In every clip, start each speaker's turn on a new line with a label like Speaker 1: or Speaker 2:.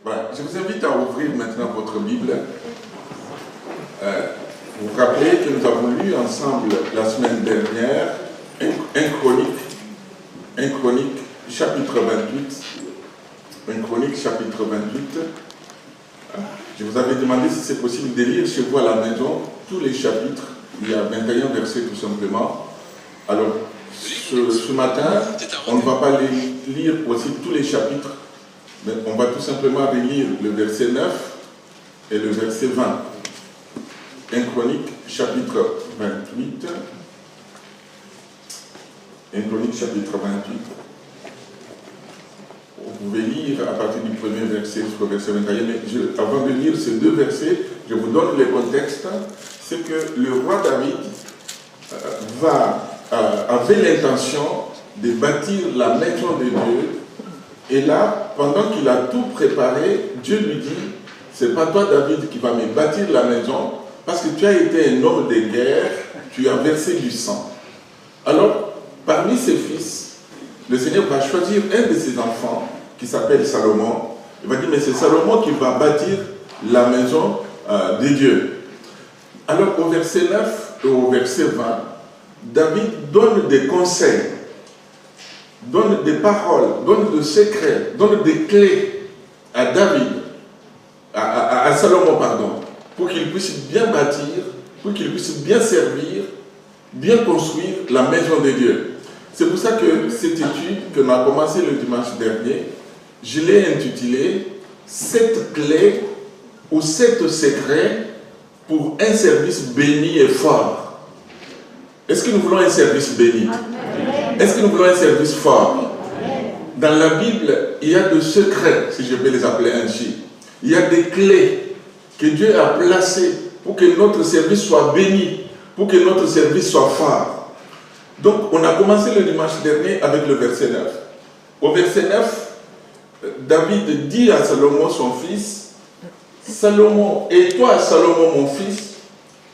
Speaker 1: Voilà. Je vous invite à ouvrir maintenant votre Bible. Vous vous rappelez que nous avons lu ensemble la semaine dernière un Chronique, chapitre 28. Un Chronique, chapitre 28. Je vous avais demandé si c'est possible de lire chez vous à la maison tous les chapitres. Il y a 21 versets tout simplement. Alors, ce matin, on ne va pas lire aussi tous les chapitres, mais on va tout simplement relire le verset 9 et le verset 20. Un Chronique, chapitre 28. Un Chronique, chapitre 28. Vous pouvez lire à partir du premier verset jusqu'au verset 21. Mais avant de lire ces deux versets, je vous donne le contexte. C'est que le roi David avait l'intention de bâtir la maison de Dieu. Et là, pendant qu'il a tout préparé, Dieu lui dit, c'est pas toi David qui vas me bâtir la maison, parce que tu as été un homme de guerre, tu as versé du sang. Alors, parmi ses fils, le Seigneur va choisir un de ses enfants, qui s'appelle Salomon. Il va dire, mais c'est Salomon qui va bâtir la maison de Dieu. Alors, au verset 9 et au verset 20, David donne des conseils, donne des paroles, donne des secrets, donne des clés à David, à Salomon, pardon, pour qu'il puisse bien bâtir, pour qu'il puisse bien servir, bien construire la maison de Dieu. C'est pour ça que cette étude que l'on a commencé le dimanche dernier, je l'ai intitulée « 7 clés ou 7 secrets pour un service béni et fort ». Est-ce que nous voulons un service béni? Est-ce que nous voulons un service fort? Dans la Bible, il y a des secrets, si je peux les appeler ainsi. Il y a des clés que Dieu a placées pour que notre service soit béni, pour que notre service soit fort. Donc, on a commencé le dimanche dernier avec le verset 9. Au verset 9, David dit à Salomon, son fils, « Salomon, et toi, Salomon, mon fils,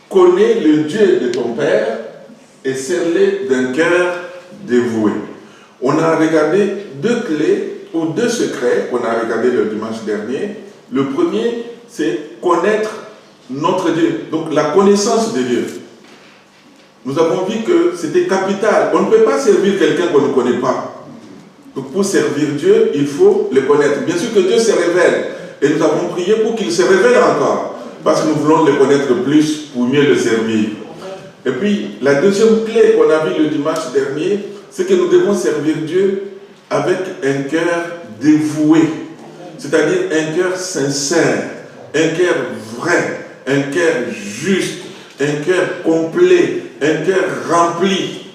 Speaker 1: connais le Dieu de ton père et serre-le d'un cœur dévoué. » On a regardé deux clés ou deux secrets qu'on a regardé le dimanche dernier. Le premier, c'est connaître notre Dieu, donc la connaissance de Dieu. Nous avons vu que c'était capital. On ne peut pas servir quelqu'un qu'on ne connaît pas. Donc pour servir Dieu, il faut le connaître. Bien sûr que Dieu se révèle. Et nous avons prié pour qu'il se révèle encore. Parce que nous voulons le connaître plus pour mieux le servir. Et puis, la deuxième clé qu'on a vue le dimanche dernier, c'est que nous devons servir Dieu avec un cœur dévoué. C'est-à-dire un cœur sincère, un cœur vrai, un cœur juste, un cœur complet, un cœur rempli.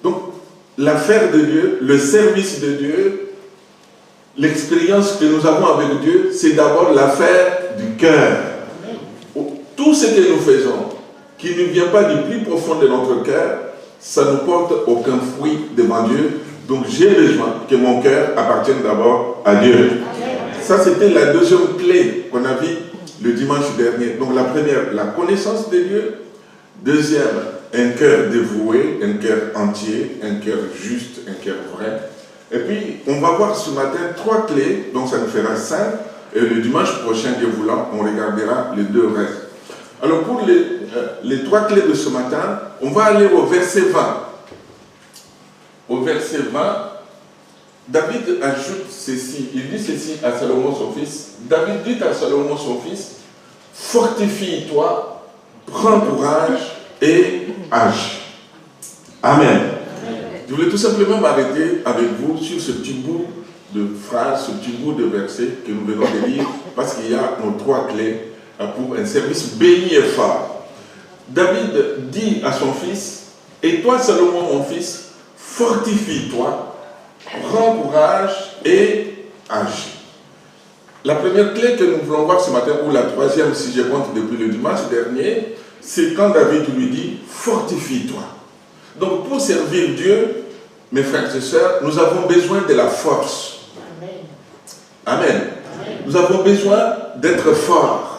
Speaker 1: Donc, l'affaire de Dieu, le service de Dieu, l'expérience que nous avons avec Dieu, c'est d'abord l'affaire du cœur. Tout ce que nous faisons, qui ne vient pas du plus profond de notre cœur, ça ne porte aucun fruit devant Dieu. Donc j'ai besoin que mon cœur appartienne d'abord à Dieu. Ça, c'était la deuxième clé qu'on a vue le dimanche dernier. Donc la première, la connaissance de Dieu. Deuxième, un cœur dévoué, un cœur entier, un cœur juste, un cœur vrai. Et puis, on va voir ce matin 3 clés, donc ça nous fera 5. Et le dimanche prochain, Dieu voulant, on regardera les 2 restes. Alors pour les 3 clés de ce matin, on va aller au verset 20. Au verset 20, David ajoute ceci, il dit ceci à Salomon son fils. David dit à Salomon son fils, fortifie-toi, prends courage et agis. Amen. Je voulais tout simplement m'arrêter avec vous sur ce petit bout de phrase, ce petit bout de verset que nous venons de lire, parce qu'il y a nos 3 clés pour un service béni et fort. David dit à son fils, et toi Salomon mon fils, fortifie-toi, prends courage et agis. La première clé que nous voulons voir ce matin, ou la troisième si je compte depuis le dimanche dernier, c'est quand David lui dit, fortifie-toi. Donc pour servir Dieu, mes frères et sœurs, nous avons besoin de la force. Amen. Amen. Nous avons besoin d'être forts.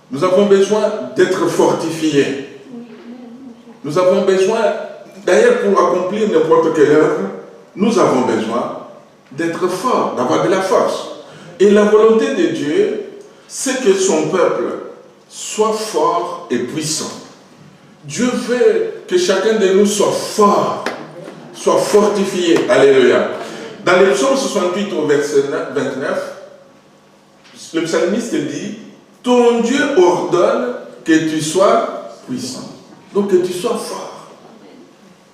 Speaker 1: Nous avons besoin d'être fortifiés. Nous avons besoin, d'ailleurs pour accomplir n'importe quelle œuvre, nous avons besoin d'être fort, d'avoir de la force. Et la volonté de Dieu, c'est que son peuple soit fort et puissant. Dieu veut que chacun de nous soit fort, soit fortifié. Alléluia. Dans le psaume 68 au verset 29, le psalmiste dit, ton Dieu ordonne que tu sois puissant. Donc que tu sois fort.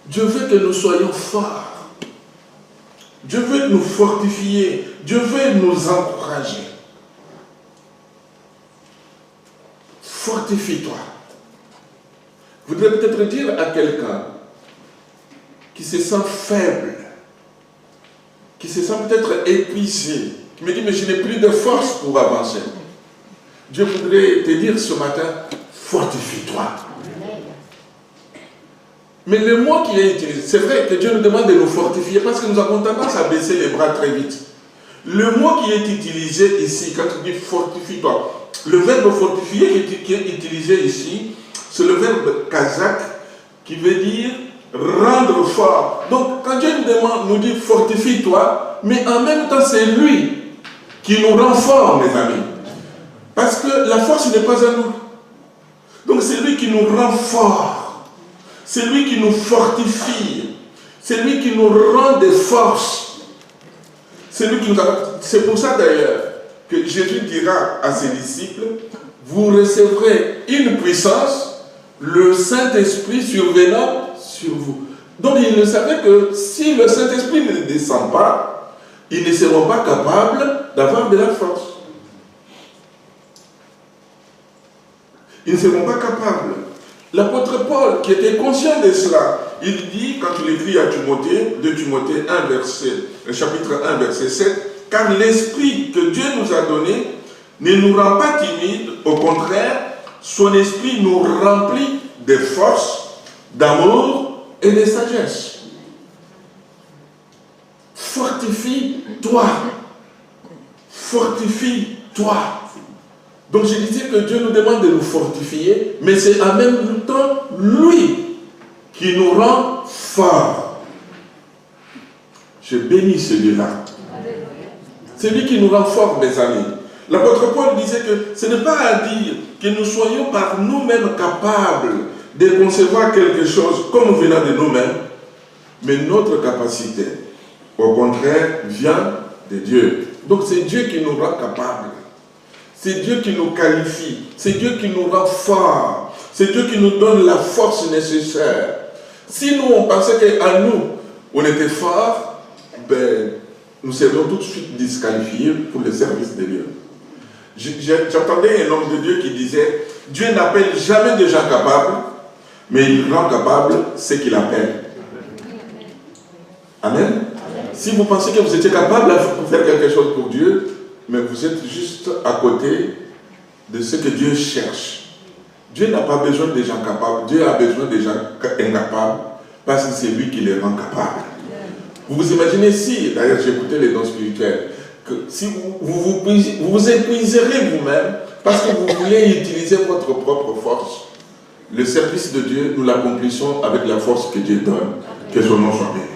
Speaker 1: Dieu veut que nous soyons forts. Dieu veut nous fortifier. Dieu veut nous encourager. Fortifie-toi. Je voudrais peut-être dire à quelqu'un qui se sent faible, qui se sent peut-être épuisé, qui me dit, mais je n'ai plus de force pour avancer. Dieu voudrait te dire ce matin, fortifie-toi. Mais le mot qui est utilisé, c'est vrai que Dieu nous demande de nous fortifier parce que nous avons tendance à baisser les bras très vite. Le mot qui est utilisé ici, quand tu dis fortifie-toi, le verbe fortifier qui est utilisé ici, c'est le verbe kazakh qui veut dire rendre fort. Donc quand Dieu nous dit fortifie-toi, mais en même temps c'est lui qui nous rend forts, mes amis. Parce que la force n'est pas à nous. Donc c'est lui qui nous rend forts. C'est lui qui nous fortifie. C'est lui qui nous rend des forces. C'est lui qui nous a... C'est pour ça d'ailleurs que Jésus dira à ses disciples, vous recevrez une puissance, le Saint-Esprit survenant sur vous. Donc ils ne savaient que si le Saint-Esprit ne descend pas, ils ne seront pas capables d'avoir de la force. Ils ne seront pas capables. L'apôtre Paul, qui était conscient de cela, il dit, quand il écrit à Timothée, de Timothée 1, chapitre 1, verset 7, car l'esprit que Dieu nous a donné ne nous rend pas timides, au contraire, son esprit nous remplit de force, d'amour et de sagesse. Fortifie-toi. Fortifie-toi. Donc je disais que Dieu nous demande de nous fortifier, mais c'est en même temps lui qui nous rend forts. Je bénis celui-là. C'est lui qui nous rend forts, mes amis. L'apôtre Paul disait que ce n'est pas à dire que nous soyons par nous-mêmes capables de concevoir quelque chose comme venant de nous-mêmes, mais notre capacité, au contraire, vient de Dieu. Donc c'est Dieu qui nous rend capables. C'est Dieu qui nous qualifie. C'est Dieu qui nous rend forts. C'est Dieu qui nous donne la force nécessaire. Si nous, on pensait qu'à nous, on était forts, ben, nous serions tout de suite disqualifiés pour le service de Dieu. J'entendais un homme de Dieu qui disait, Dieu n'appelle jamais des gens capables, mais il rend capables ceux qu'il appelle. Amen. Si vous pensez que vous étiez capable de faire quelque chose pour Dieu, mais vous êtes juste à côté de ce que Dieu cherche. Dieu n'a pas besoin des gens capables, Dieu a besoin des gens incapables, parce que c'est lui qui les rend capables. Vous vous imaginez si, d'ailleurs j'ai écouté les dons spirituels, que si vous épuiserez vous-même, parce que vous voulez utiliser votre propre force, le service de Dieu, nous l'accomplissons avec la force que Dieu donne, que son nom soit béni.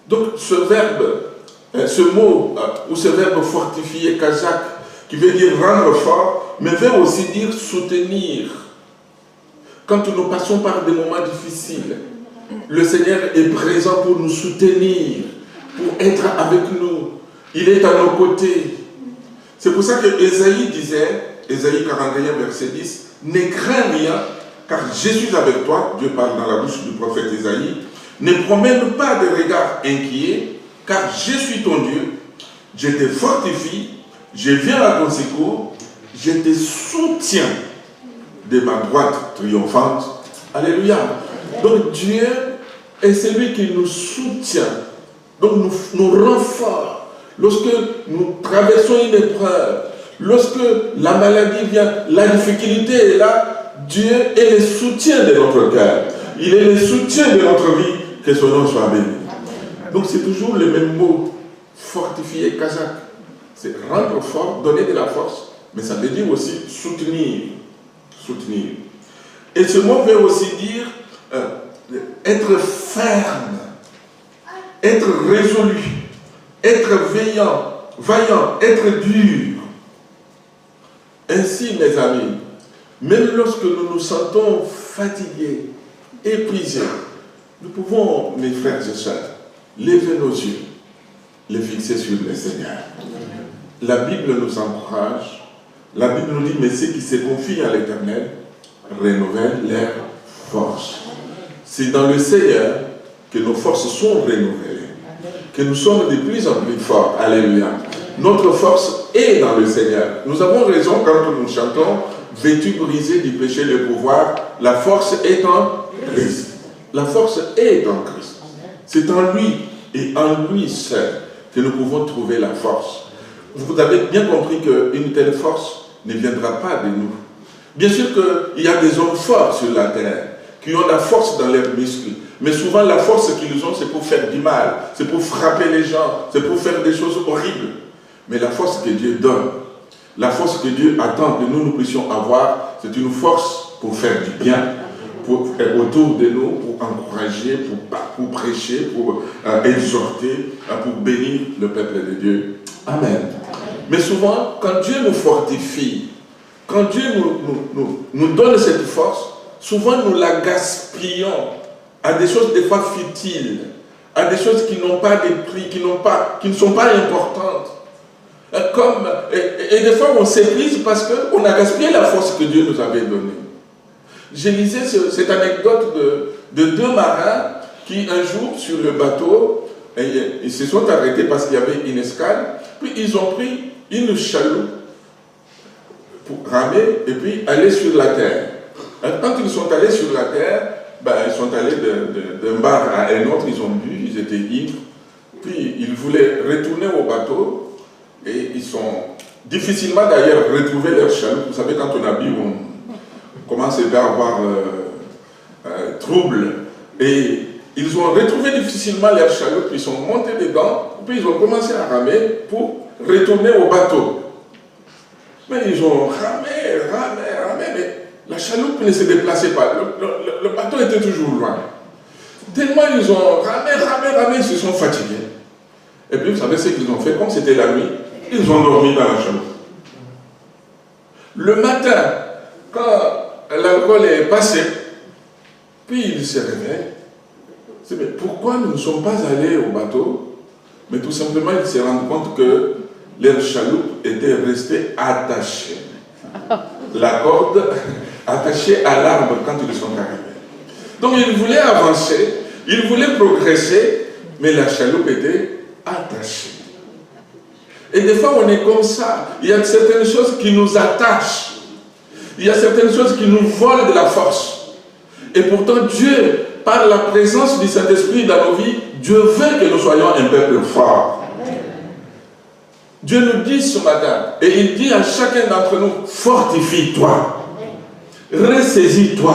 Speaker 1: Donc ce verbe, ce mot, ou ce verbe fortifier, kazakh, qui veut dire rendre fort, mais veut aussi dire soutenir. Quand nous passons par des moments difficiles, le Seigneur est présent pour nous soutenir, pour être avec nous. Il est à nos côtés. C'est pour ça que Ésaïe disait, Ésaïe 41, verset 10, « Ne crains rien, car je suis avec toi. » Dieu parle dans la bouche du prophète Ésaïe. « Ne promène pas de regard inquiet, car je suis ton Dieu. Je te fortifie, je viens à ton secours, je te soutiens de ma droite triomphante. » Alléluia. Donc Dieu est celui qui nous soutient, donc nous rend forts. Lorsque nous traversons une épreuve, lorsque la maladie vient, la difficulté est là, Dieu est le soutien de notre cœur. Il est le soutien de notre vie, que son nom soit béni. Donc c'est toujours le même mot, fortifier, kazakh. C'est rendre fort, donner de la force, mais ça veut dire aussi soutenir. Soutenir. Et ce mot veut aussi dire être ferme. être résolu, être vaillant, être dur. Ainsi, mes amis, même lorsque nous nous sentons fatigués, épuisés, nous pouvons, mes frères et sœurs, lever nos yeux, les fixer sur le Seigneur. La Bible nous encourage, la Bible nous dit, mais ceux qui se confient à l'Éternel renouvellent leurs forces. C'est dans le Seigneur que nos forces sont renouvelées, que nous sommes de plus en plus forts. Alléluia. Notre force est dans le Seigneur. Nous avons raison quand nous chantons « Vêtu brisé du péché le pouvoir, la force est en Christ ». La force est en Christ. C'est en lui et en lui seul que nous pouvons trouver la force. Vous avez bien compris qu'une telle force ne viendra pas de nous. Bien sûr qu'il y a des hommes forts sur la terre qui ont la force dans leurs muscles. Mais souvent, la force qu'ils ont, c'est pour faire du mal, c'est pour frapper les gens, c'est pour faire des choses horribles. Mais la force que Dieu donne, la force que Dieu attend que nous puissions avoir, c'est une force pour faire du bien, pour être autour de nous, pour encourager, pour prêcher, pour exhorter, pour bénir le peuple de Dieu. Amen. Mais souvent, quand Dieu nous fortifie, quand Dieu nous donne cette force, souvent nous la gaspillons à des choses des fois futiles, à des choses qui n'ont pas de prix, qui ne sont pas importantes. Et des fois on s'épuise parce qu'on a gaspillé la force que Dieu nous avait donnée. Je lisais cette anecdote de deux marins qui un jour sur le bateau, ils se sont arrêtés parce qu'il y avait une escale, puis ils ont pris une chaloupe pour ramer et puis aller sur la terre. Quand ils sont allés sur la terre, ils sont allés d'un bar à un autre, ils ont bu, ils étaient ivres, puis ils voulaient retourner au bateau et ils sont difficilement d'ailleurs retrouvé leur chaloupe. Vous savez, quand on a bu, on commence à avoir trouble. Et ils ont retrouvé difficilement leur chaloupe, ils sont montés dedans, puis ils ont commencé à ramer pour retourner au bateau. Mais ils ont ramé, mais la chaloupe ne se déplaçait pas. Le bateau était toujours loin. Tellement ils ont ramé, ils se sont fatigués. Et puis vous savez ce qu'ils ont fait, comme c'était la nuit, ils ont dormi dans la chaloupe. Le matin, quand l'alcool est passé, puis ils se réveillent. Mais pourquoi nous ne sommes pas allés au bateau? Mais tout simplement, ils se rendent compte que leur chaloupe était restée attachée. La corde attachée à l'arbre quand ils sont arrivés. Donc ils voulaient avancer, ils voulaient progresser, mais la chaloupe était attachée. Et des fois, on est comme ça. Il y a certaines choses qui nous attachent. Il y a certaines choses qui nous volent de la force. Et pourtant, Dieu, par la présence du Saint-Esprit dans nos vies, Dieu veut que nous soyons un peuple fort. Dieu nous dit ce matin, et il dit à chacun d'entre nous, fortifie-toi, ressaisis-toi.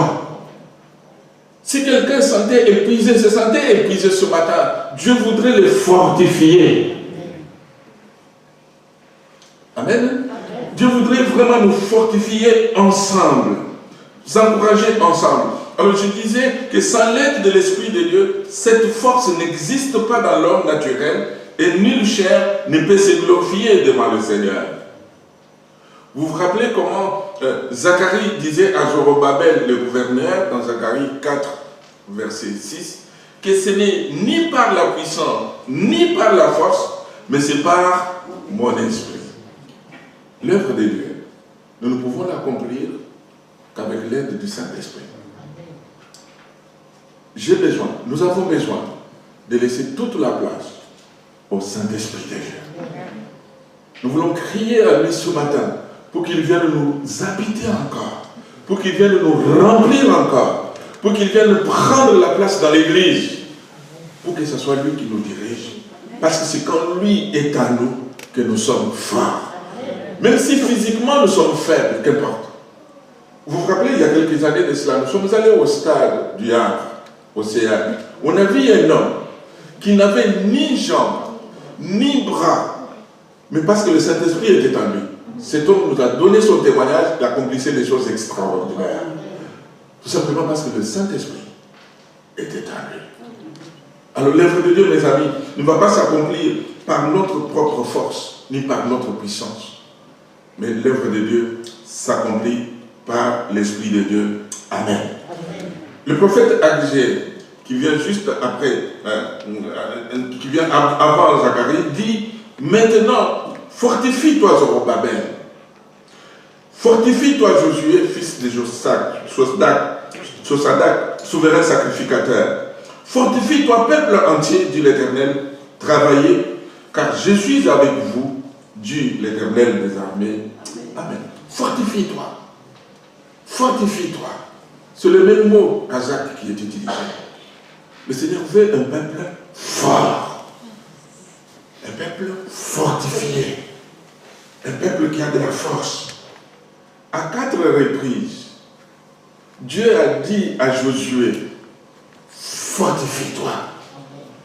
Speaker 1: Si quelqu'un se sentait épuisé ce matin, Dieu voudrait le fortifier. Amen. Dieu voudrait vraiment nous fortifier ensemble, nous encourager ensemble. Alors je disais que sans l'aide de l'Esprit de Dieu, cette force n'existe pas dans l'homme naturel et nulle chair ne peut se glorifier devant le Seigneur. Vous vous rappelez comment Zacharie disait à Zorobabel, le gouverneur, dans Zacharie 4, verset 6, que ce n'est ni par la puissance, ni par la force, mais c'est par mon esprit. L'œuvre de Dieu, nous ne pouvons l'accomplir qu'avec l'aide du Saint-Esprit. Nous avons besoin de laisser toute la place au Saint-Esprit de Dieu. Nous voulons crier à lui ce matin pour qu'il vienne nous habiter encore, pour qu'il vienne nous remplir encore, pour qu'il vienne prendre la place dans l'Église, pour que ce soit lui qui nous dirige. Parce que c'est quand lui est à nous que nous sommes forts. Même si physiquement nous sommes faibles, qu'importe. Vous vous rappelez, il y a quelques années de cela, nous sommes allés au stade du Havre, au CA. On a vu un homme qui n'avait ni jambes, ni bras, mais parce que le Saint-Esprit était en lui. Cet homme nous a donné son témoignage, il accomplissait des choses extraordinaires. Tout simplement parce que le Saint-Esprit était en lui. Alors l'œuvre de Dieu, mes amis, ne va pas s'accomplir par notre propre force, ni par notre puissance. Mais l'œuvre de Dieu s'accomplit par l'Esprit de Dieu. Amen. Le prophète Agé, qui vient juste après, qui vient avant Zacharie, dit, maintenant, fortifie-toi, Zorobabel. Fortifie-toi, Josué, fils de Josadak, souverain sacrificateur. Fortifie-toi, peuple entier, dit l'Éternel, travaillez, car je suis avec vous, dit l'Éternel des armées. Amen. Fortifie-toi. Fortifie-toi. C'est le même mot kazakh qui est utilisé. Le Seigneur veut un peuple fort. Un peuple fortifié. Un peuple qui a de la force. À 4 reprises, Dieu a dit à Josué, fortifie-toi,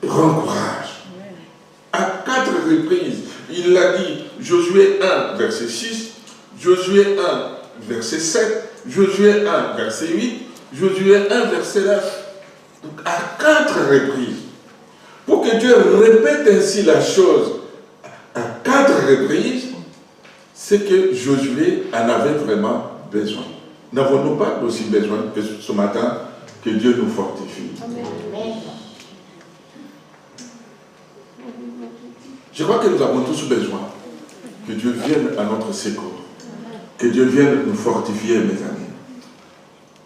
Speaker 1: prends courage. À 4 reprises, il l'a dit, Josué 1, verset 6, Josué 1, verset 7, Josué 1, verset 8, Josué 1, verset 9. Donc à 4 reprises. Pour que Dieu répète ainsi la chose à 4 reprises, c'est que Josué en avait vraiment besoin. N'avons-nous pas aussi besoin que ce matin que Dieu nous fortifie? Amen. Je crois que nous avons tous besoin que Dieu vienne à notre secours. Que Dieu vienne nous fortifier, mes amis.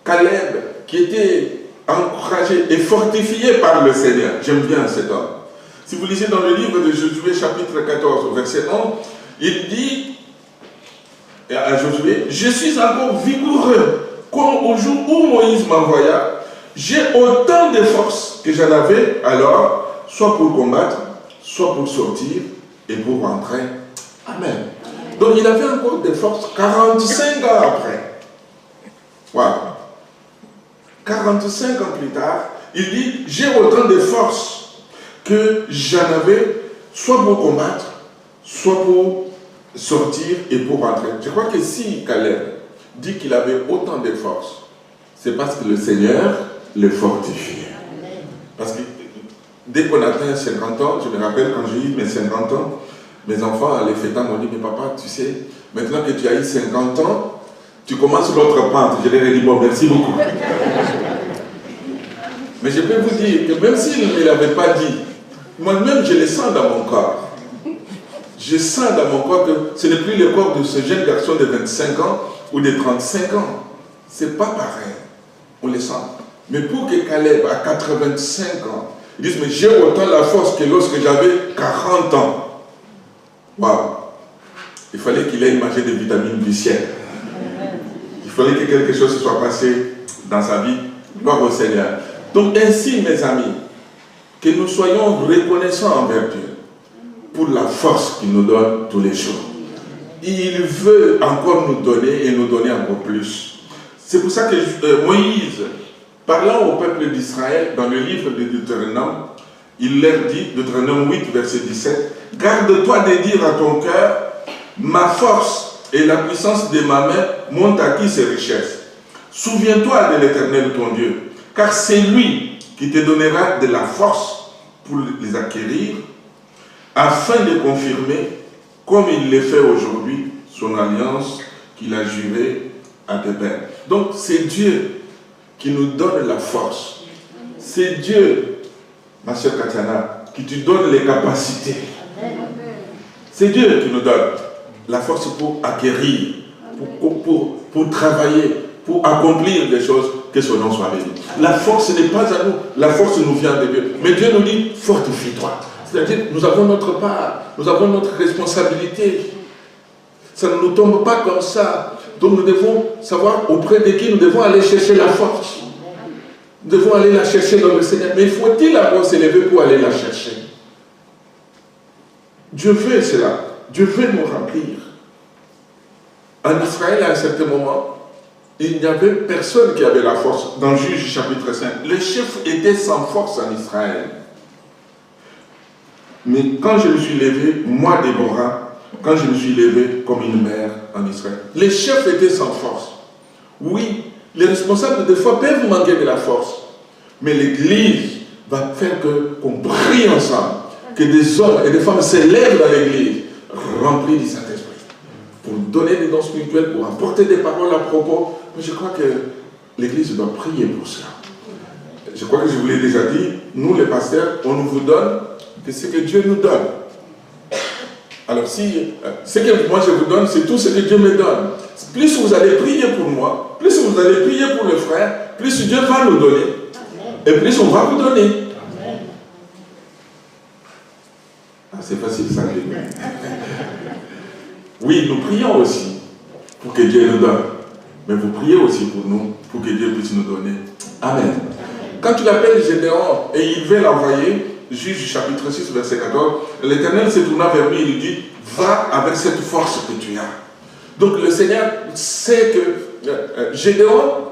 Speaker 1: Caleb, qui était encouragé et fortifié par le Seigneur, j'aime bien cet homme. Si vous lisez dans le livre de Josué, chapitre 14, verset 1, il dit à Josué, je suis encore vigoureux, comme au jour où Moïse m'envoya. J'ai autant de force que j'en avais alors, soit pour combattre, soit pour sortir et pour rentrer. Amen. Donc il avait encore des forces 45 ans après. Wow. 45 ans plus tard, il dit, j'ai autant de force que j'en avais, soit pour combattre, soit pour sortir et pour rentrer. Je crois que si Caleb dit qu'il avait autant de force, c'est parce que le Seigneur le fortifiait. Parce que dès qu'on atteint 50 ans, je me rappelle quand j'ai eu mes 50 ans, mes enfants à l'effetant m'ont dit, mais papa, tu sais, maintenant que tu as eu 50 ans, tu commences l'autre pente. Je leur ai dit, bon, merci beaucoup. Mais je peux vous dire que même s'il ne me l'avait pas dit, moi-même je le sens dans mon corps. Je sens dans mon corps que ce n'est plus le corps de ce jeune garçon de 25 ans ou de 35 ans. Ce n'est pas pareil. On le sent. Mais pour que Caleb, à 85 ans, il dise, mais j'ai autant la force que lorsque j'avais 40 ans. Waouh! Il fallait qu'il ait mangé des vitamines du ciel. Il fallait que quelque chose se soit passé dans sa vie. Gloire au Seigneur. Donc ainsi, mes amis, que nous soyons reconnaissants envers Dieu pour la force qu'il nous donne tous les jours. Il veut encore nous donner et nous donner encore plus. C'est pour ça que Moïse, parlant au peuple d'Israël dans le livre de Deutéronome, il leur dit, Deutéronome 8, verset 17, « Garde-toi de dire à ton cœur, ma force et la puissance de ma main m'ont acquis ces richesses. Souviens-toi de l'Éternel ton Dieu, car c'est lui qui te donnera de la force pour les acquérir, afin de confirmer, comme il le fait aujourd'hui, son alliance qu'il a jurée à tes pères. » Donc c'est Dieu qui nous donne la force. C'est Dieu, ma soeur Katiana, qui te donne les capacités. C'est Dieu qui nous donne la force pour acquérir, pour travailler, pour accomplir des choses, que son nom soit béni. La force n'est pas à nous, la force nous vient de Dieu. Mais Dieu nous dit, fortifie-toi. C'est-à-dire, nous avons notre part, nous avons notre responsabilité. Ça ne nous tombe pas comme ça. Donc nous devons savoir auprès de qui nous devons aller chercher la force. Nous devons aller la chercher dans le Seigneur. Mais faut-il avoir s'élever pour aller la chercher? Dieu veut cela. Dieu veut nous remplir. En Israël, à un certain moment, il n'y avait personne qui avait la force. Dans Juge chapitre 5, les chefs étaient sans force en Israël. Mais quand je me suis levé, moi Déborah, quand je me suis levé comme une mère en Israël, les chefs étaient sans force. Oui, les responsables des fois peuvent manquer de la force, mais l'Église va faire qu'on prie ensemble, que des hommes et des femmes s'élèvent dans l'église, remplis du Saint-Esprit, pour donner des dons spirituels, pour apporter des paroles à propos. Mais je crois que l'église doit prier pour cela. Je crois que je vous l'ai déjà dit, nous les pasteurs, on ne vous donne que ce que Dieu nous donne. Alors si ce que moi je vous donne, c'est tout ce que Dieu me donne. Plus vous allez prier pour moi, plus vous allez prier pour le frère, plus Dieu va nous donner. Et plus on va vous donner. Ah, c'est facile ça. Oui, nous prions aussi pour que Dieu nous donne. Mais vous priez aussi pour nous, pour que Dieu puisse nous donner. Amen. Quand tu l'appelles Gédéon et il veut l'envoyer, Juge chapitre 6, verset 14, l'Éternel se tourna vers lui et lui dit, va avec cette force que tu as. Donc le Seigneur sait que Gédéon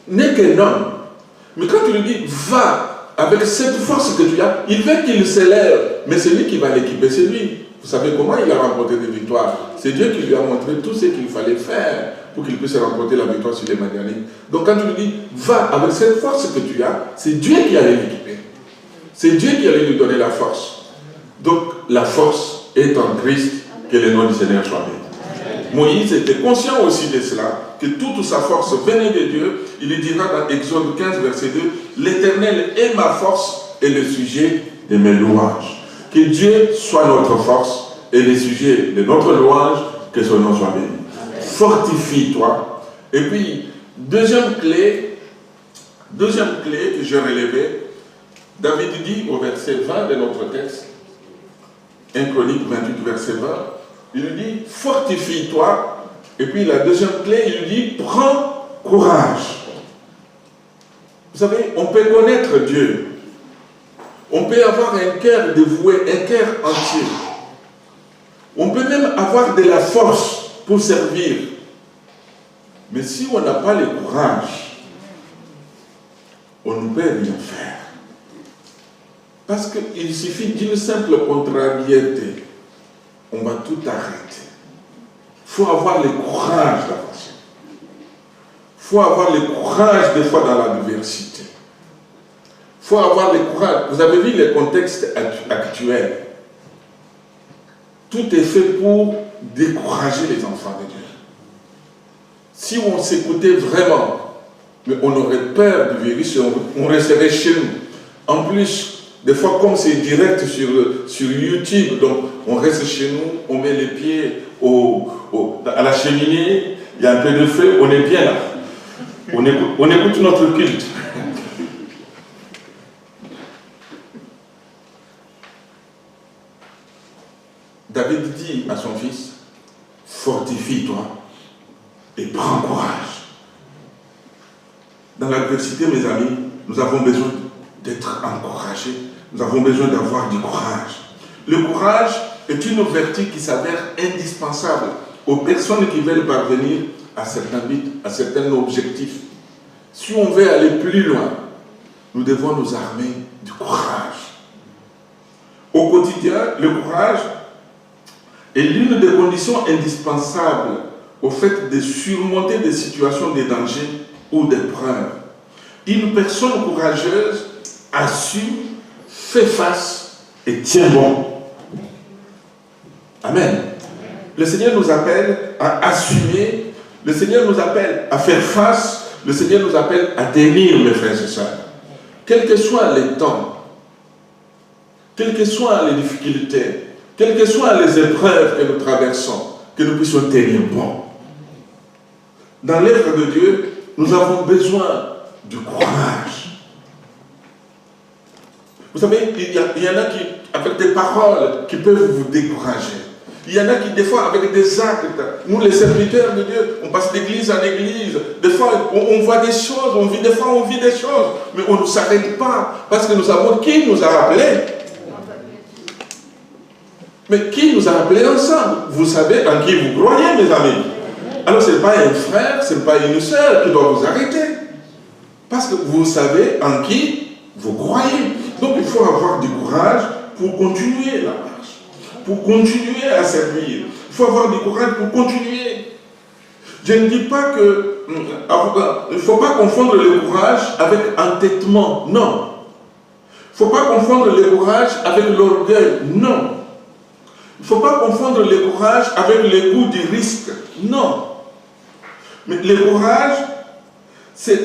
Speaker 1: n'est qu'un homme. Mais quand tu lui dis, va avec cette force que tu as, il veut qu'il s'élève. Mais c'est lui qui va l'équiper, c'est lui. Vous savez comment il a remporté des victoires? C'est Dieu qui lui a montré tout ce qu'il fallait faire pour qu'il puisse remporter la victoire sur les Madianites. Donc quand tu lui dis, va avec cette force que tu as, c'est Dieu qui allait l'équiper. C'est Dieu qui allait lui donner la force. Donc la force est en Christ, que le nom du Seigneur soit béni. Moïse était conscient aussi de cela, que toute sa force venait de Dieu. Il le dira dans Exode 15, verset 2, l'Éternel est ma force et le sujet de mes louanges. Que Dieu soit notre force et le sujet de notre louange, que son nom soit béni. Fortifie-toi. Et puis, deuxième clé que j'ai relevée, David dit au verset 20 de notre texte, 1 Chronique 28, verset 20, il lui dit, fortifie-toi. Et puis la deuxième clé, il lui dit, prends courage. Vous savez, on peut connaître Dieu. On peut avoir un cœur dévoué, un cœur entier. On peut même avoir de la force pour servir. Mais si on n'a pas le courage, on ne peut rien faire. Parce qu'il suffit d'une simple contrariété, on va tout arrêter. Il faut avoir le courage d'avancer. Il faut avoir le courage des fois dans l'adversité. Il faut avoir le courage. Vous avez vu le contexte actuel. Tout est fait pour décourager les enfants de Dieu. Si on s'écoutait vraiment, mais on aurait peur du virus, on resterait chez nous. En plus, des fois, comme c'est direct sur YouTube, donc on reste chez nous, on met les pieds à la cheminée, il y a un peu de feu, on est bien là. On écoute notre culte. David dit à son fils, fortifie-toi et prends courage. Dans l'adversité, mes amis, nous avons besoin d'être encouragés. Nous avons besoin d'avoir du courage. Le courage est une vertu qui s'avère indispensable aux personnes qui veulent parvenir à certains buts, à certains objectifs. Si on veut aller plus loin, nous devons nous armer du courage. Au quotidien, le courage est l'une des conditions indispensables au fait de surmonter des situations de danger ou d'épreuve. Une personne courageuse assume, fait face et tient bon. Amen. Le Seigneur nous appelle à assumer, le Seigneur nous appelle à faire face, le Seigneur nous appelle à tenir, mes frères et sœurs. Quels que soient les temps, quelles que soient les difficultés, quelles que soient les épreuves que nous traversons, que nous puissions tenir bon. Dans l'œuvre de Dieu, nous avons besoin du courage. Vous savez, il y en a qui, avec des paroles, qui peuvent vous décourager. Il y en a qui, des fois, avec des actes, nous les serviteurs de Dieu, on passe d'église en église, des fois, on voit des choses, des fois, on vit des choses, mais on ne s'arrête pas, parce que nous savons qui nous a appelés. Mais qui nous a appelés ensemble? Vous savez en qui vous croyez, mes amis. Alors, ce n'est pas un frère, ce n'est pas une sœur qui doit vous arrêter. Parce que vous savez en qui vous croyez. Donc, il faut avoir du courage pour continuer la marche, pour continuer à servir. Il faut avoir du courage pour continuer. Je ne dis pas que... Il ne faut pas confondre le courage avec entêtement. Non. ne faut pas confondre le courage avec l'orgueil. Non. Il ne faut pas confondre le courage avec le goût du risque. Non. Mais le courage, c'est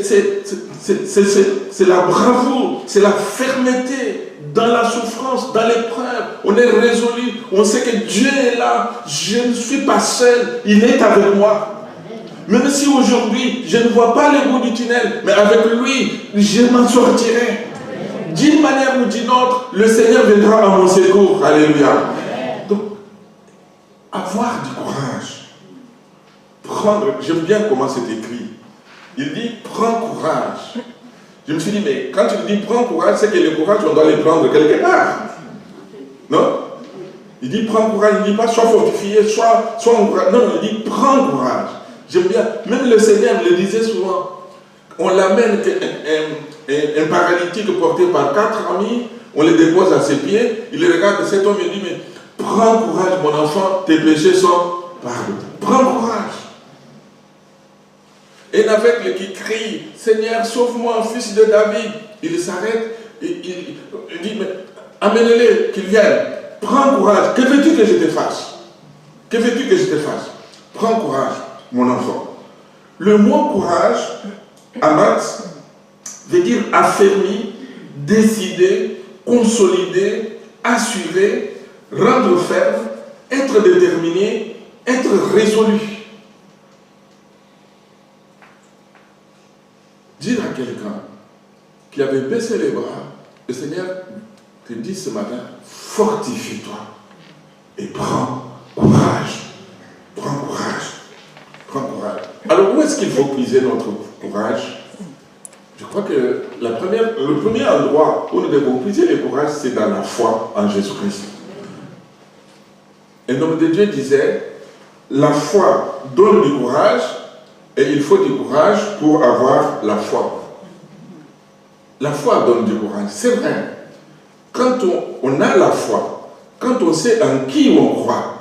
Speaker 1: la bravoure, c'est la fermeté dans la souffrance, dans l'épreuve. On est résolu, on sait que Dieu est là. Je ne suis pas seul, il est avec moi. Même si aujourd'hui, je ne vois pas le bout du tunnel, mais avec lui, je m'en sortirai. D'une manière ou d'une autre, le Seigneur viendra à mon secours. Alléluia. Donc, avoir du courage. Prendre, j'aime bien comment c'est écrit. Il dit, prends courage. Je me suis dit, mais quand il dit prends courage, c'est que le courage, on doit le prendre quelque part. Non? Il dit, prends courage. Il ne dit pas, sois fortifié, sois encouragé. Non, il dit, prends courage. J'aime bien. Même le Seigneur le disait souvent. On l'amène, un paralytique porté par 4 amis, on le dépose à ses pieds. Il regarde cet homme et dit, mais prends courage, mon enfant, tes péchés sont pardonnés. Prends courage. Et avec qui crie, Seigneur, sauve-moi, fils de David. Il s'arrête, il dit, mais amène-les, qu'ils viennent. Prends courage. Que veux-tu que je te fasse? Que veux-tu que je te fasse? Prends courage, mon enfant. Le mot courage, amat, veut dire affermi, décider, consolider, assurer, rendre ferme, être déterminé, être résolu. Dire à quelqu'un qui avait baissé les bras, le Seigneur te dit ce matin, fortifie-toi et prends courage. Prends courage. Prends courage. Alors où est-ce qu'il faut puiser notre courage? Je crois que le premier endroit où nous devons puiser le courage, c'est dans la foi en Jésus-Christ. Un homme de Dieu disait, la foi donne du courage, et il faut du courage pour avoir la foi. La foi donne du courage, c'est vrai. Quand on a la foi, quand on sait en qui on croit,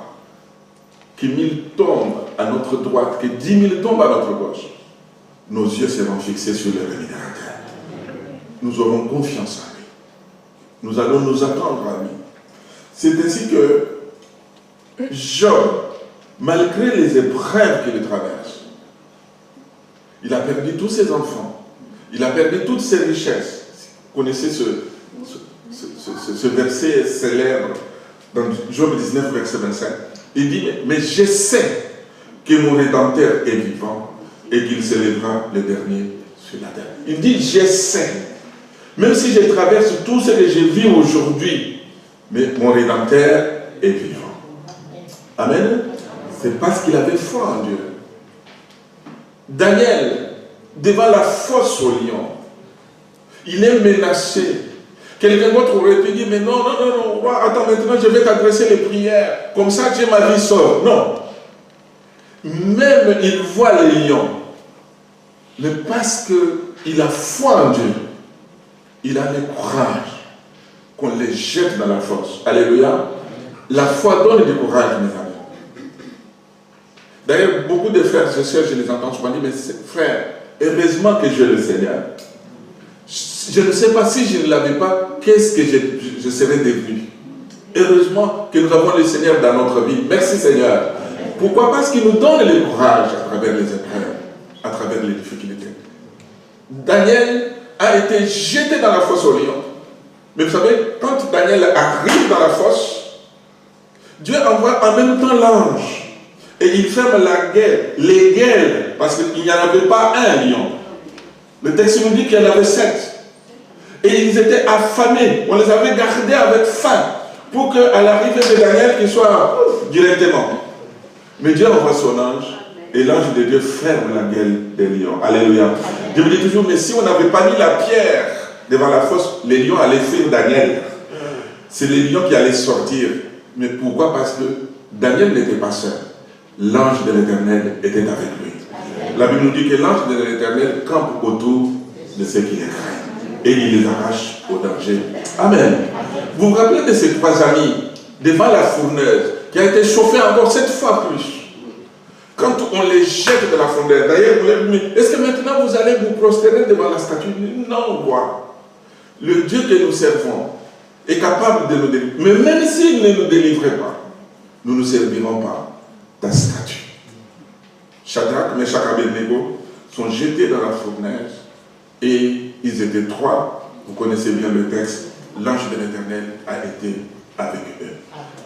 Speaker 1: que 1000 tombent à notre droite, que 10 000 tombent à notre gauche, nos yeux seront fixés sur le rémunérateur. Nous aurons confiance en lui. Nous allons nous attendre à lui. C'est ainsi que Job, malgré les épreuves qu'il traverse, il a perdu tous ses enfants. Il a perdu toutes ses richesses. Vous connaissez ce verset célèbre dans Job 19, verset 25. Il dit, mais je sais que mon Rédempteur est vivant et qu'il se lèvera le dernier sur la terre. Il dit, je sais. Même si je traverse tout ce que je vis aujourd'hui, mais mon Rédempteur est vivant. Amen. C'est parce qu'il avait foi en Dieu. Daniel, devant la fosse au lion, il est menacé. Quelqu'un d'autre aurait pu dire, mais non, attends, maintenant je vais t'adresser les prières, comme ça Dieu ma vie sauve. Non. Même il voit les lions, mais parce qu'il a foi en Dieu, il a le courage qu'on les jette dans la fosse. Alléluia. La foi donne du courage, mes amis. D'ailleurs, beaucoup de frères et sœurs, je les entends souvent dire, mais frère, heureusement que j'ai le Seigneur. Je ne sais pas si je ne l'avais pas, qu'est-ce que je serais devenu. Heureusement que nous avons le Seigneur dans notre vie. Merci Seigneur. Pourquoi? Parce qu'il nous donne le courage à travers les épreuves, à travers les difficultés. Daniel a été jeté dans la fosse au lion. Mais vous savez, quand Daniel arrive dans la fosse, Dieu envoie en même temps l'ange. Et il ferme la gueule, les gueules, parce qu'il n'y en avait pas un lion. Le texte nous dit qu'il y en avait 7. Et ils étaient affamés. On les avait gardés avec faim pour qu'à l'arrivée de Daniel, qu'ils soient directement. Mais Dieu envoie son ange et l'ange de Dieu ferme la gueule des lions. Alléluia. Je me dis toujours, mais si on n'avait pas mis la pierre devant la fosse, les lions allaient fuir Daniel. C'est les lions qui allaient sortir. Mais pourquoi? Parce que Daniel n'était pas seul. L'ange de l'Éternel était avec lui. La Bible nous dit que l'ange de l'Éternel campe autour de ceux qui les craignent. Et il les arrache au danger. Amen. Vous vous rappelez de ces 3 amis devant la fournaise qui a été chauffée encore 7 fois plus. Quand on les jette de la fournaise, d'ailleurs, est-ce que maintenant vous allez vous prosterner devant la statue? Non, roi. le Dieu que nous servons est capable de nous délivrer. Mais même s'il ne nous délivrait pas, nous ne servirons pas ta statue. Shadrach, Meshach et Abednego sont jetés dans la fournaise et ils étaient trois. Vous connaissez bien le texte. L'ange de l'Éternel a été avec eux.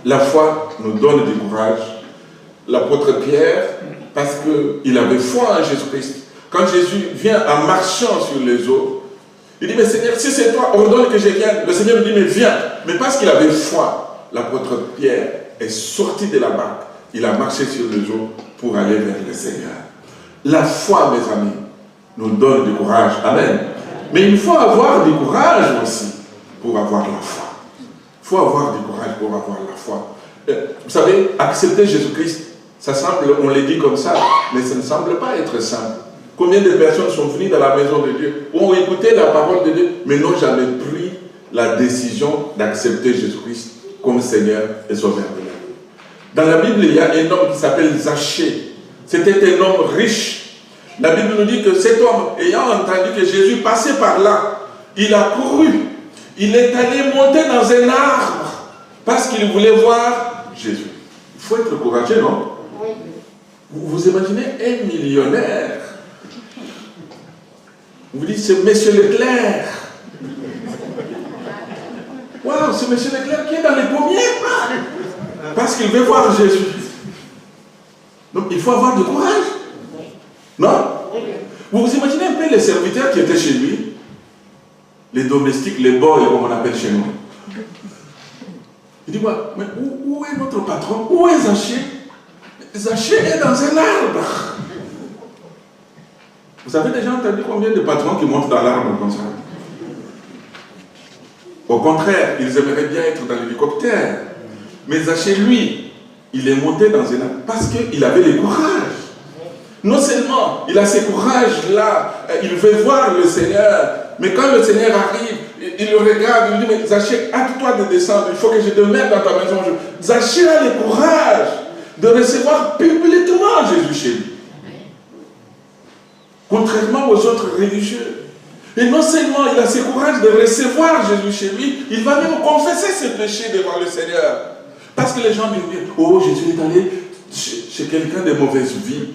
Speaker 1: La foi nous donne du courage. L'apôtre Pierre, parce qu'il avait foi en Jésus-Christ. Quand Jésus vient en marchant sur les eaux, il dit, mais Seigneur, si c'est toi, ordonne que je vienne. Le Seigneur lui dit, mais viens. Mais parce qu'il avait foi, l'apôtre Pierre est sorti de la barque. Il a marché sur les eaux pour aller vers le Seigneur. La foi, mes amis, nous donne du courage. Amen. Mais il faut avoir du courage aussi pour avoir la foi. Il faut avoir du courage pour avoir la foi. Vous savez, accepter Jésus-Christ, ça semble, on le dit comme ça, mais ça ne semble pas être simple. Combien de personnes sont venues dans la maison de Dieu, ont écouté la parole de Dieu, mais n'ont jamais pris la décision d'accepter Jésus-Christ comme Seigneur et Sauveur de leur vie. Dans la Bible, il y a un homme qui s'appelle Zachée. C'était un homme riche. La Bible nous dit que cet homme, ayant entendu que Jésus passait par là, il a couru. Il est allé monter dans un arbre parce qu'il voulait voir Jésus. Il faut être courageux, non? Oui. Vous imaginez un millionnaire. Vous dites, c'est Monsieur Leclerc. Waouh, c'est Monsieur Leclerc qui est dans les pommiers. Parce qu'il veut voir Jésus. Donc il faut avoir du courage. Non? Vous vous imaginez un peu les serviteurs qui étaient chez lui, les domestiques, les boys, comme on appelle chez nous. Il dit, mais où est notre patron? Où est Zachée? Zachée est dans un arbre. Vous avez déjà entendu combien de patrons qui montent dans l'arbre comme ça? Au contraire, ils aimeraient bien être dans l'hélicoptère. Mais Zachée, lui, il est monté dans un arbre parce qu'il avait le courage. Non seulement il a ce courage-là, il veut voir le Seigneur, mais quand le Seigneur arrive, il le regarde, il lui dit, mais Zachée, hâte-toi de descendre, il faut que je te mette dans ta maison. Zachée a le courage de recevoir publiquement Jésus chez lui. Contrairement aux autres religieux. Et non seulement il a ce courage de recevoir Jésus chez lui, il va même confesser ses péchés devant le Seigneur. Parce que les gens lui disent, oh, Jésus est allé chez quelqu'un de mauvaise vie.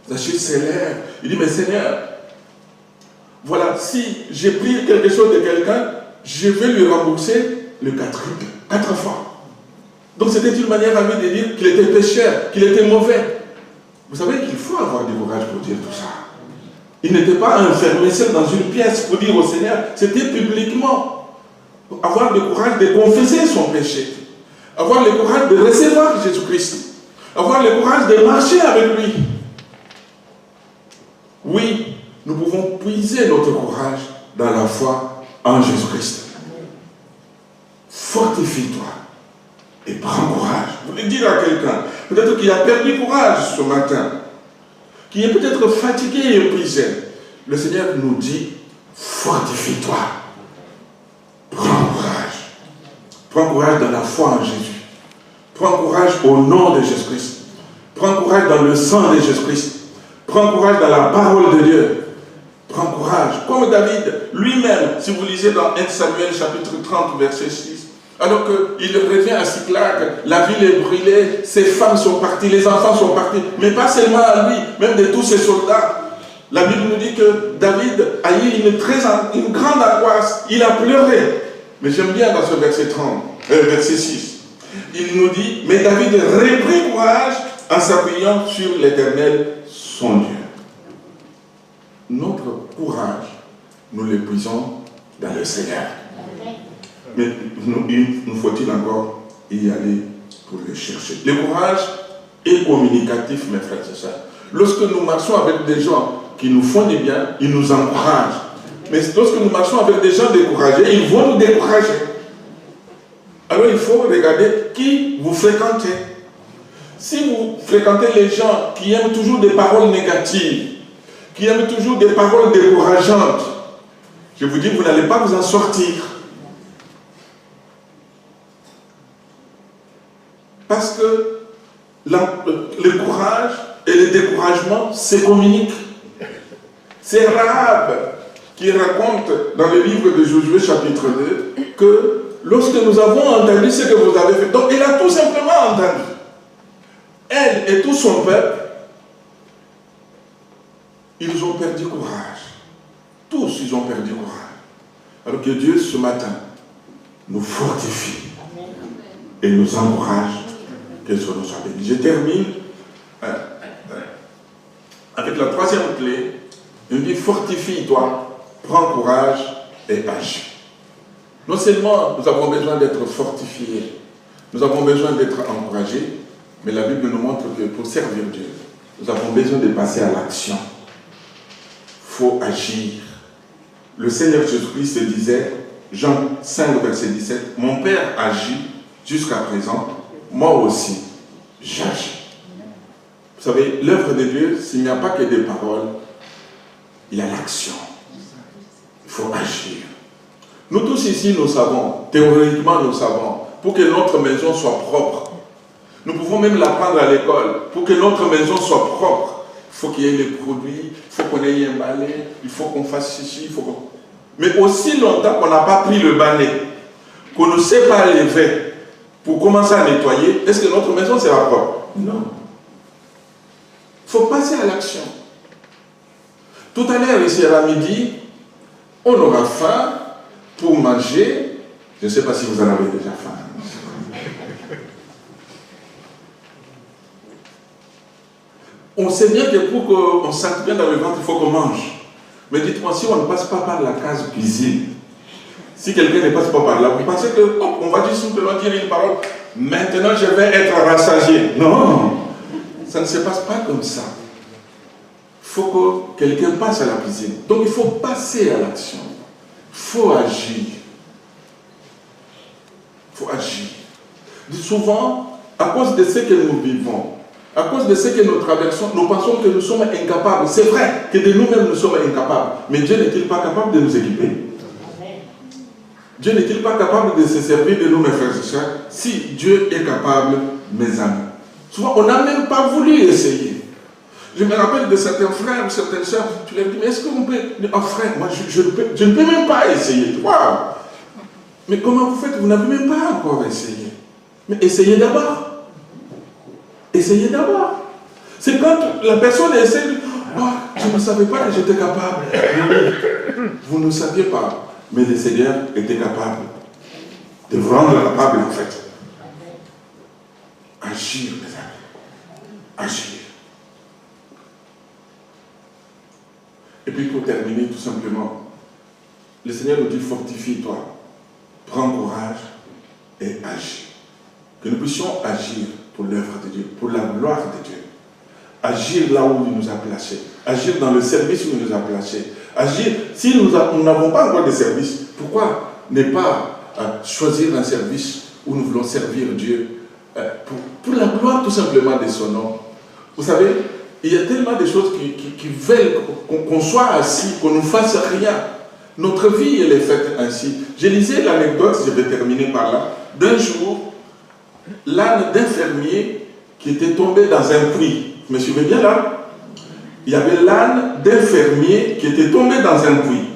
Speaker 1: Zachée célèbre. Il dit, mais Seigneur, voilà, si j'ai pris quelque chose de quelqu'un, je vais lui rembourser le 4 fois. Donc c'était une manière à lui de dire qu'il était pécheur, qu'il était mauvais. Vous savez qu'il faut avoir du courage pour dire tout ça. Il n'était pas enfermé seul dans une pièce pour dire au Seigneur, c'était publiquement. Avoir le courage de confesser son péché. Avoir le courage de recevoir Jésus-Christ. Avoir le courage de marcher avec lui. Oui, nous pouvons puiser notre courage dans la foi en Jésus-Christ. Fortifie-toi et prends courage. Vous voulez dire à quelqu'un, peut-être qu'il a perdu courage ce matin, qui est peut-être fatigué et épuisé. Le Seigneur nous dit, fortifie-toi. Prends courage. Prends courage dans la foi en Jésus. Prends courage au nom de Jésus-Christ. Prends courage dans le sang de Jésus-Christ. Prends courage dans la parole de Dieu. Prends courage. Comme David lui-même, si vous lisez dans 1 Samuel chapitre 30, verset 6, alors qu'il revient à Siklag, la ville est brûlée, ses femmes sont parties, les enfants sont partis, mais pas seulement à lui, même de tous ses soldats. La Bible nous dit que David a eu une grande angoisse, il a pleuré. Mais j'aime bien dans ce verset 6, il nous dit, mais David reprit courage en s'appuyant sur l'Éternel, son Dieu. Notre courage, nous l'épuisons dans le Seigneur. Mais nous faut-il encore y aller pour le chercher. Le courage est communicatif, mes frères et sœurs. Lorsque nous marchons avec des gens qui nous font du bien, ils nous encouragent. Mais lorsque nous marchons avec des gens découragés, ils vont nous décourager. Alors il faut regarder qui vous fréquentez. Si vous fréquentez les gens qui aiment toujours des paroles négatives, qui aiment toujours des paroles décourageantes, je vous dis, vous n'allez pas vous en sortir. Parce que le courage et le découragement se communiquent. C'est Rahab qui raconte dans le livre de Josué chapitre 2 que lorsque nous avons entendu ce que vous avez fait, donc il a tout simplement entendu. Elle et tout son peuple, ils ont perdu courage. Tous, ils ont perdu courage. Alors que Dieu, ce matin, nous fortifie et nous encourage que son nom soit béni. Je termine avec la troisième clé. Il dit, fortifie-toi, prends courage et agis. Non seulement nous avons besoin d'être fortifiés, nous avons besoin d'être encouragés, mais la Bible nous montre que pour servir Dieu, nous avons besoin de passer à l'action. Il faut agir. Le Seigneur Jésus-Christ disait, Jean 5, verset 17, « Mon Père agit jusqu'à présent, moi aussi, j'agis. » Vous savez, l'œuvre de Dieu, s'il n'y a pas que des paroles, il y a l'action. Il faut agir. Nous tous ici, nous savons, théoriquement nous savons, pour que notre maison soit propre. Nous pouvons même l'apprendre à l'école. Pour que notre maison soit propre, il faut qu'il y ait les produits, il faut qu'on ait un balai, il faut qu'on fasse ceci, il faut qu'on... Mais aussi longtemps qu'on n'a pas pris le balai, qu'on ne sait pas lever pour commencer à nettoyer, est-ce que notre maison sera propre? Non. Il faut passer à l'action. Tout à l'heure, ici à midi, on aura faim pour manger. Je ne sais pas si vous en avez déjà faim. On sait bien que pour qu'on sente bien dans le ventre, il faut qu'on mange. Mais dites-moi, si on ne passe pas par la case cuisine, si quelqu'un ne passe pas par là, vous pensez que, oh, on va juste simplement dire une parole, maintenant je vais être rassasié. Non, ça ne se passe pas comme ça. Il faut que quelqu'un passe à la cuisine. Donc il faut passer à l'action. Il faut agir. Il faut agir. Souvent, à cause de ce que nous vivons, à cause de ce que nous traversons, nous pensons que nous sommes incapables. C'est vrai que de nous-mêmes nous sommes incapables. Mais Dieu n'est-il pas capable de nous équiper? Dieu n'est-il pas capable de se servir de nous, mes frères et sœurs? Si Dieu est capable, mes amis. Souvent, on n'a même pas voulu essayer. Je me rappelle de certains frères ou certaines sœurs, tu leur dis, mais est-ce qu'on peut... Oh frère, moi je ne peux même pas essayer. Waouh! Mais comment vous faites? Vous n'avez même pas encore essayé. Mais essayez d'abord. Essayez d'abord. C'est quand la personne essaie, oh, je ne savais pas que j'étais capable. Vous ne saviez pas, mais le Seigneur était capable de vous rendre capable en fait. Agir, mes amis. Agir. Et puis pour terminer, tout simplement, le Seigneur nous dit, fortifie-toi, prends courage et agis. Que nous puissions agir pour l'œuvre de Dieu, pour la gloire de Dieu. Agir là où il nous a placés. Agir dans le service où il nous a placés. Agir, si nous n'avons pas encore de service, pourquoi ne pas choisir un service où nous voulons servir Dieu pour la gloire tout simplement de son nom. Vous savez, il y a tellement de choses qui veulent qu'on soit assis, qu'on ne fasse rien. Notre vie, elle est faite ainsi. Je lisais l'anecdote, je vais terminer par là, d'un jour, l'âne d'un fermier qui était tombé dans un puits. Vous me suivez bien là? Il y avait l'âne d'un fermier qui était tombé dans un puits.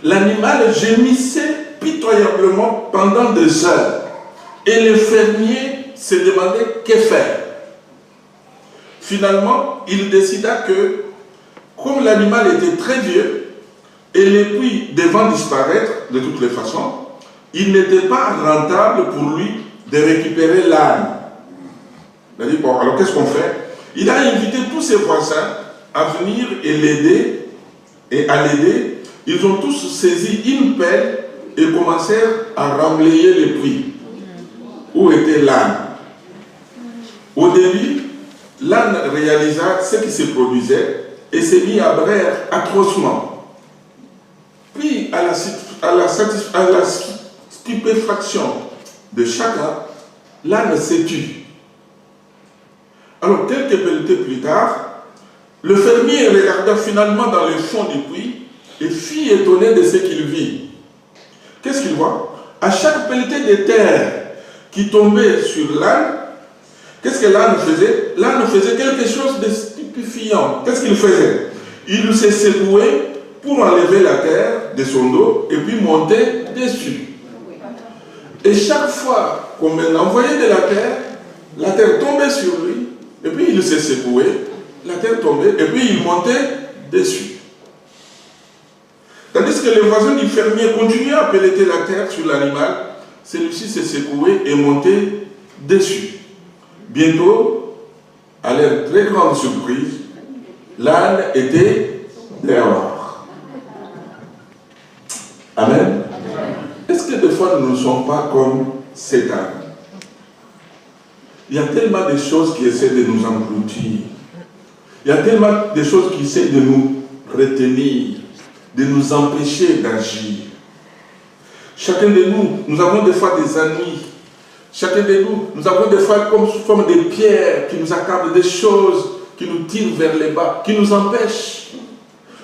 Speaker 1: L'animal gémissait pitoyablement pendant des heures. Et le fermier se demandait que faire. Finalement, il décida que, comme l'animal était très vieux, et le puits devant disparaître de toutes les façons, il n'était pas rentable pour lui de récupérer l'âne. Il a dit, bon, alors qu'est-ce qu'on fait? Il a invité tous ses voisins à venir et l'aider, et à l'aider. Ils ont tous saisi une pelle et commencèrent à remblayer le puits où était l'âne. Au début, l'âne réalisa ce qui se produisait et s'est mis à braire atrocement. Puis, à la stupéfaction de chacun, l'âne s'est tué. Alors, quelques pelletées plus tard, le fermier regarda finalement dans le fond du puits et fut étonné de ce qu'il vit. Qu'est-ce qu'il voit? À chaque pelletée de terre qui tombait sur l'âne, qu'est-ce que l'âne faisait? L'âne faisait quelque chose de stupéfiant. Qu'est-ce qu'il faisait? Il se secouait pour enlever la terre de son dos et puis monter dessus. Et chaque fois qu'on envoyait de la terre tombait sur lui, et puis il se secouait, la terre tombait, et puis il montait dessus. Tandis que le voisin du fermier continuait à pelleter la terre sur l'animal, celui-ci se secouait et montait dessus. Bientôt, à leur très grande surprise, l'âne était dehors. Amen. Est-ce que des fois nous ne sommes pas comme cet âne? Il y a tellement de choses qui essaient de nous engloutir. Il y a tellement de choses qui essaient de nous retenir, de nous empêcher d'agir. Chacun de nous, nous avons des fois des ennuis. Chacun de nous, nous avons des fois comme sous forme de pierres qui nous accablent, des choses qui nous tirent vers les bas, qui nous empêchent.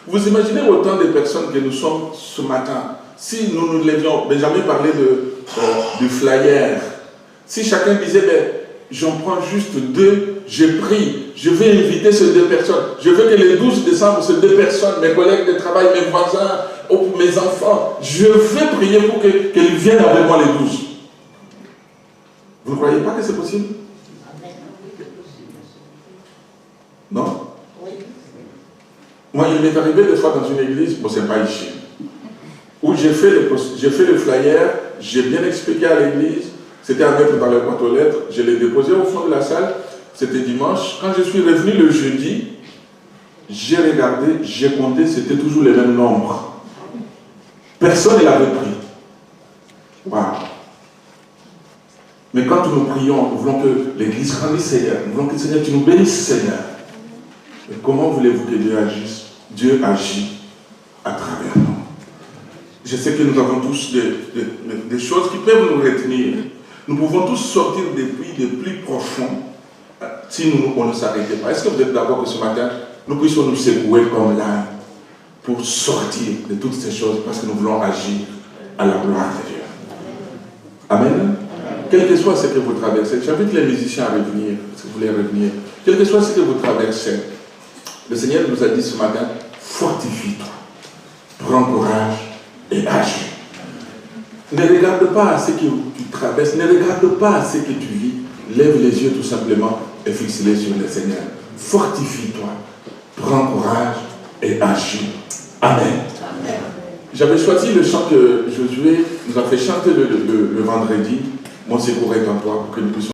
Speaker 1: Vous imaginez autant de personnes que nous sommes ce matin. Si nous nous levions, Benjamin parlait du flyer. Si chacun disait, ben, j'en prends juste 2, j'ai pris, je vais inviter ces 2 personnes. Je veux que le 12 décembre, ces 2 personnes, mes collègues de travail, mes voisins, mes enfants, je vais prier pour qu'ils viennent avec moi les 12. Vous ne croyez pas que c'est possible? Non? Moi, il m'est arrivé des fois dans une église, bon, c'est pas ici, où j'ai fait le flyer, j'ai bien expliqué à l'église, c'était à mettre dans la boîte aux lettres, je l'ai déposé au fond de la salle, c'était dimanche. Quand je suis revenu le jeudi, j'ai regardé, j'ai compté, c'était toujours les mêmes nombres. Personne ne l'avait pris. Waouh! Mais quand nous prions, nous voulons que l'église grandisse, Seigneur. Nous voulons que Seigneur, tu nous bénisses, Seigneur. Mais comment voulez-vous que Dieu agisse? Dieu agit à travers nous. Je sais que nous avons tous des choses qui peuvent nous retenir. Nous pouvons tous sortir des puits les plus profonds si on ne s'arrêtait pas. Est-ce que vous êtes d'accord que ce matin, nous puissions nous secouer comme l'âne pour sortir de toutes ces choses parce que nous voulons agir à la gloire de Dieu? Amen. Quel que soit ce que vous traversez, j'invite les musiciens à revenir, si vous voulez revenir. Quel que soit ce que vous traversez, le Seigneur nous a dit ce matin, fortifie-toi, prends courage et agis. Ne regarde pas à ce que tu traverses, ne regarde pas à ce que tu vis, lève les yeux tout simplement et fixe-les sur le Seigneur. Fortifie-toi, prends courage et agis. Amen. Amen. J'avais choisi le chant que Josué nous a fait chanter le vendredi. Mon secours est en toi pour que nous puissions